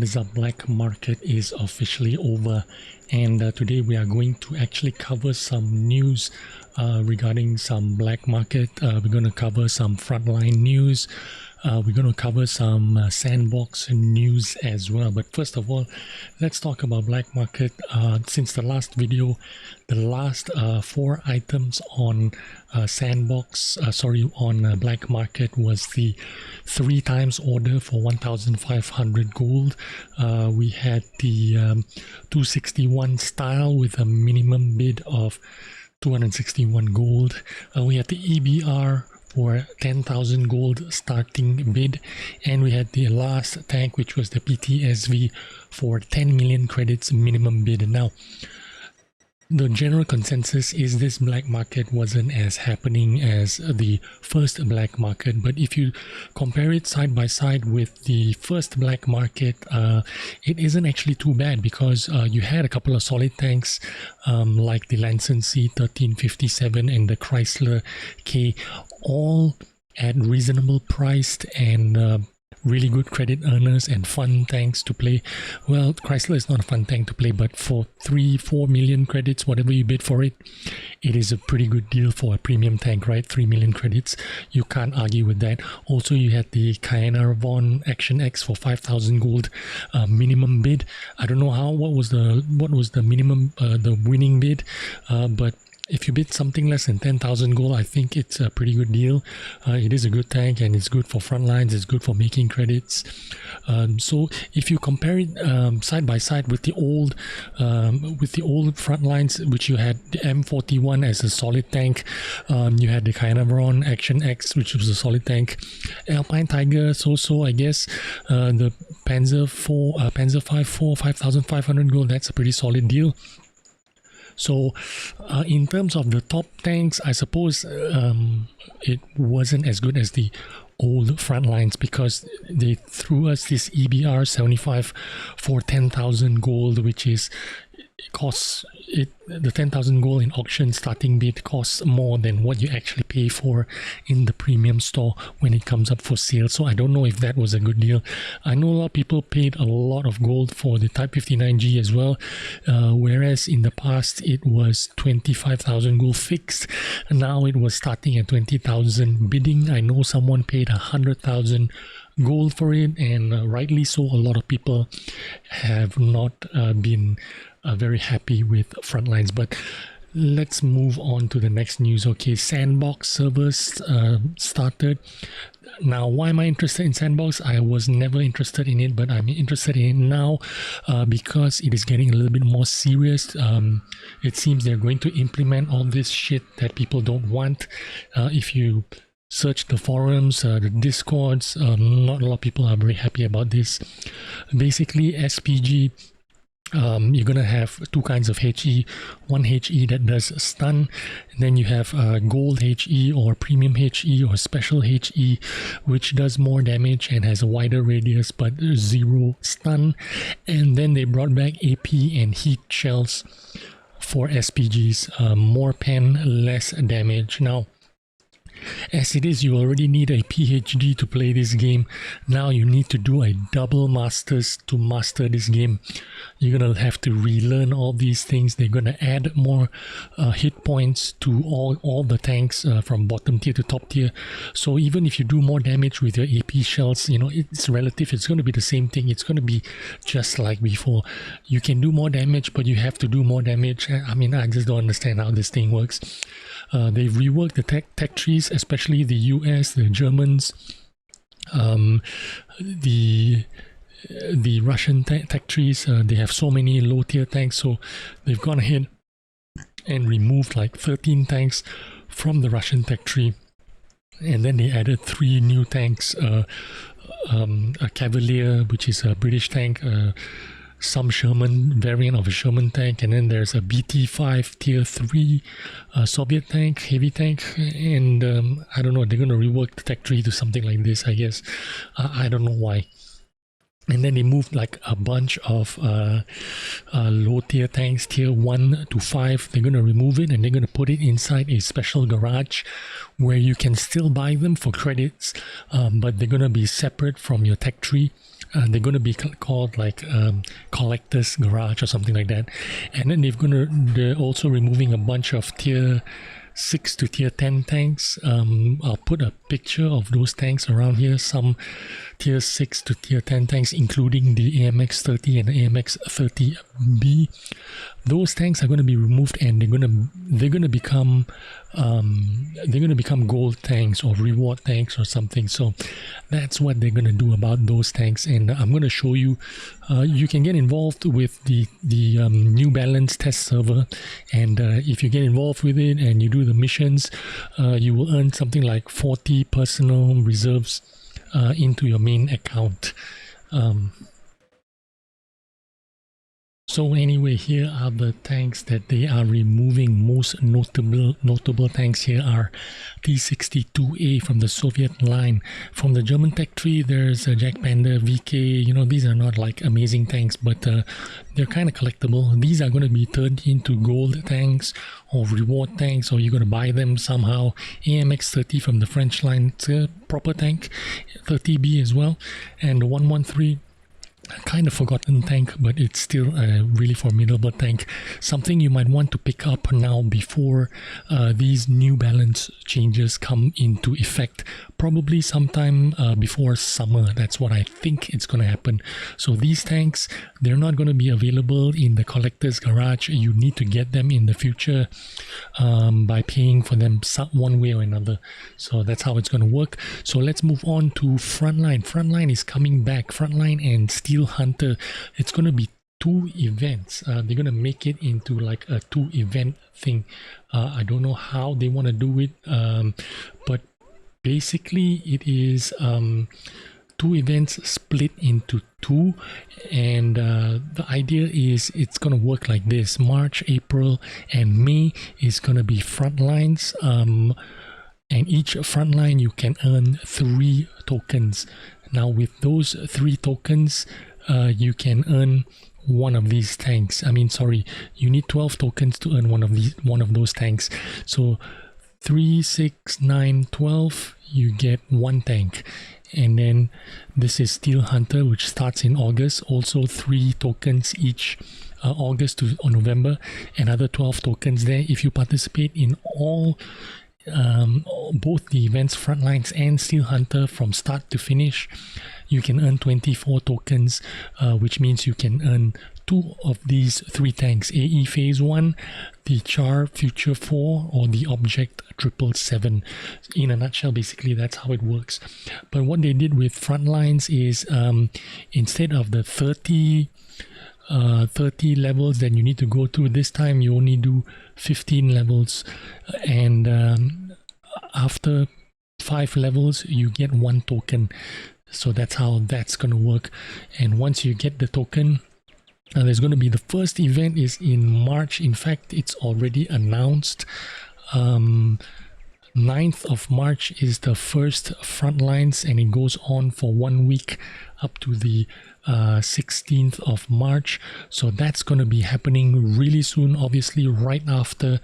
What is up? Black market is officially over, and today we are going to actually cover some news regarding some black market. We're going to cover some Frontline news. We're going to cover some Sandbox news as well. But first of all, let's talk about black market. Since the last video, the last 4 items on Sandbox, on black market was the 3 times order for 1,500 gold. We had the 261 style with a minimum bid of 261 gold. We had the EBR for 10,000 gold starting bid, and we had the last tank, which was the PTSV, for 10 million credits minimum bid. Now, the general consensus is this black market wasn't as happening as the first black market, but if you compare it side by side with the first black market, it isn't actually too bad, because you had a couple of solid tanks like the Lanson C1357 and the Chrysler K, all at reasonable priced and really good credit earners and fun tanks to play. Well, Chrysler is not a fun tank to play, but for 3-4 million credits, whatever you bid for it, it is a pretty good deal for a premium tank, right? 3 million credits, you can't argue with that. Also, you had the Cayenne Von Action X for 5,000 gold minimum bid. I don't know what was the minimum, the winning bid, but if you bid something less than 10,000 gold, I think it's a pretty good deal. It is a good tank, and it's good for Frontlines, it's good for making credits. So if you compare it side by side with the old Frontlines, which you had the M41 as a solid tank, you had the Cayenne Von Action X, which was a solid tank, Alpine Tiger, so I guess, the Panzer 5 5,500 gold, that's a pretty solid deal. So in terms of the top tanks, I suppose it wasn't as good as the old Frontlines, because they threw us this EBR 75 for 10,000 gold, which is the 10,000 gold in auction starting bid costs more than what you actually pay for in the premium store when it comes up for sale. So I don't know if that was a good deal. I know a lot of people paid a lot of gold for the Type 59G as well, whereas in the past it was 25,000 gold fixed. Now it was starting at 20,000 bidding. I know someone paid 100,000 gold for it, and rightly so. A lot of people have not been very happy with Frontlines. But let's move on to the next news. Okay, Sandbox servers started. Now, why am I interested in Sandbox? I was never interested in it, but I'm interested in it now because it is getting a little bit more serious. It seems they're going to implement all this shit that people don't want. If you search the forums, the discords, not a lot of people are very happy about this. Basically, SPG, you're gonna have 2 kinds of HE. One HE that does stun, and then you have gold HE or premium HE or special HE, which does more damage and has a wider radius but 0 stun. And then they brought back AP and heat shells for SPGs, more pen, less damage. Now, as it is, you already need a PhD to play this game. Now you need to do a double masters to master this game. You're gonna have to relearn all these things. They're gonna add more hit points to all the tanks from bottom tier to top tier. So even if you do more damage with your AP shells, you know, it's relative. It's gonna be the same thing. It's gonna be just like before. You can do more damage, but you have to do more damage. I mean, I just don't understand how this thing works. They've reworked the tech trees, especially the US, the Germans, the Russian tech trees. They have so many low tier tanks, so they've gone ahead and removed like 13 tanks from the Russian tech tree, and then they added 3 new tanks, a Cavalier, which is a British tank, some Sherman variant of a Sherman tank, and then there's a BT5 tier 3 Soviet tank, heavy tank, and I don't know, they're going to rework the tech tree to something like this, I guess. I don't know why. And then they moved like a bunch of low tier tanks, tier 1 to 5. They're going to remove it and they're going to put it inside a special garage where you can still buy them for credits, but they're going to be separate from your tech tree. they're going to be called like collector's garage or something like that. And then they're also removing a bunch of tier 6 to tier 10 tanks. I'll put a picture of those tanks around here. Some tier 6 to tier 10 tanks, including the AMX 30 and the AMX 30B. Those tanks are going to be removed, and they're going to become gold tanks or reward tanks or something. So that's what they're going to do about those tanks. And I'm going to show you. You can get involved with the New Balance test server, and if you get involved with it and you do the missions, you will earn something like 40 personal reserves into your main account. So anyway, here are the tanks that they are removing. Most notable tanks here are T-62A from the Soviet line. From the German tech tree, there's a Jack Panda, VK. You know, these are not like amazing tanks, but they're kind of collectible. These are going to be turned into gold tanks or reward tanks, or you're going to buy them somehow. AMX 30 from the French line, it's a proper tank. 30B as well, and the 113. Kind of forgotten tank, but it's still a really formidable tank. Something you might want to pick up now before these New Balance changes come into effect. Probably sometime before summer. That's what I think it's going to happen. So these tanks, they're not going to be available in the collector's garage. You need to get them in the future by paying for them one way or another. So that's how it's going to work. So let's move on to Frontline. Frontline is coming back. Frontline and Steel Hunter. It's going to be 2 events. They're going to make it into like a 2 event thing. I don't know how they want to do it, but basically it is 2 events split into 2, and the idea is it's going to work like this. March, April and May is going to be Frontlines, and each Frontline you can earn 3 tokens. Now with those 3 tokens, you can earn one of these tanks. You need 12 tokens to earn one of those tanks. So 3, 6, 9, 12, you get 1 tank. And then this is Steel Hunter, which starts in August. Also 3 tokens each, August to November. Another 12 tokens there. If you participate in all both the events, Frontlines and Steel Hunter, from start to finish, you can earn 24 tokens, which means you can earn 2 of these 3 tanks: AE Phase 1, the Char Future 4, or the Object 777. In a nutshell, basically that's how it works. But what they did with Frontlines is instead of the 30 levels that you need to go through, this time you only do 15 levels, and after 5 levels you get 1 token. So that's how that's going to work. And once you get the token, there's going to be the first event is in March. In fact, it's already announced. 9th of March is the first Frontlines, and it goes on for 1 week up to the 16th of March. So that's going to be happening really soon, obviously right after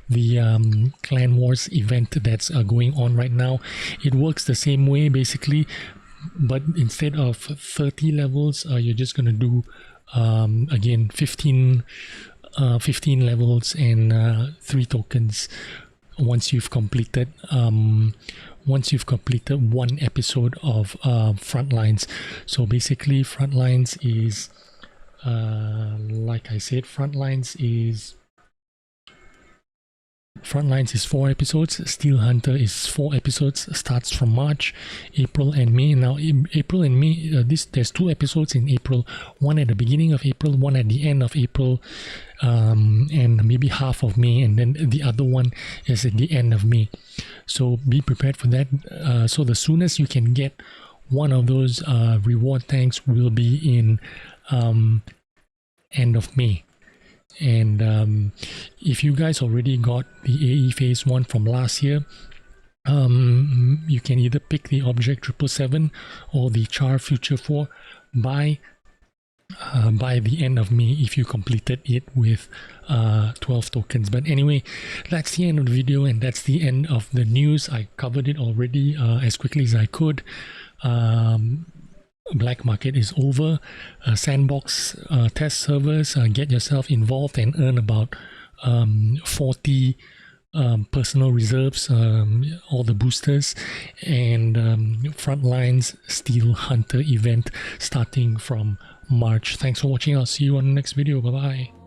the Clan Wars event that's going on right now. It works the same way basically, but instead of 30 levels, you're just going to do again 15 levels and 3 tokens once you've completed 1 episode of Frontlines. So basically Frontlines is like I said, Frontlines is 4 episodes. Steel Hunter is 4 episodes, starts from March, April and May. Now in April and May, there's 2 episodes in April, one at the beginning of April, one at the end of April, and maybe half of May, and then the other one is at the end of May. So be prepared for that. So the soonest you can get one of those reward tanks will be in end of May. And if you guys already got the AE Phase 1 from last year, you can either pick the Object 777 or the Char Future 4 by the end of May if you completed it with 12 tokens. But anyway, that's the end of the video, and that's the end of the news. I covered it already as quickly as I could. black market is over. Sandbox test servers, get yourself involved and earn about 40 personal reserves, all the boosters, and Frontlines Steel Hunter event starting from March. Thanks for watching. I'll see you on the next video. Bye bye.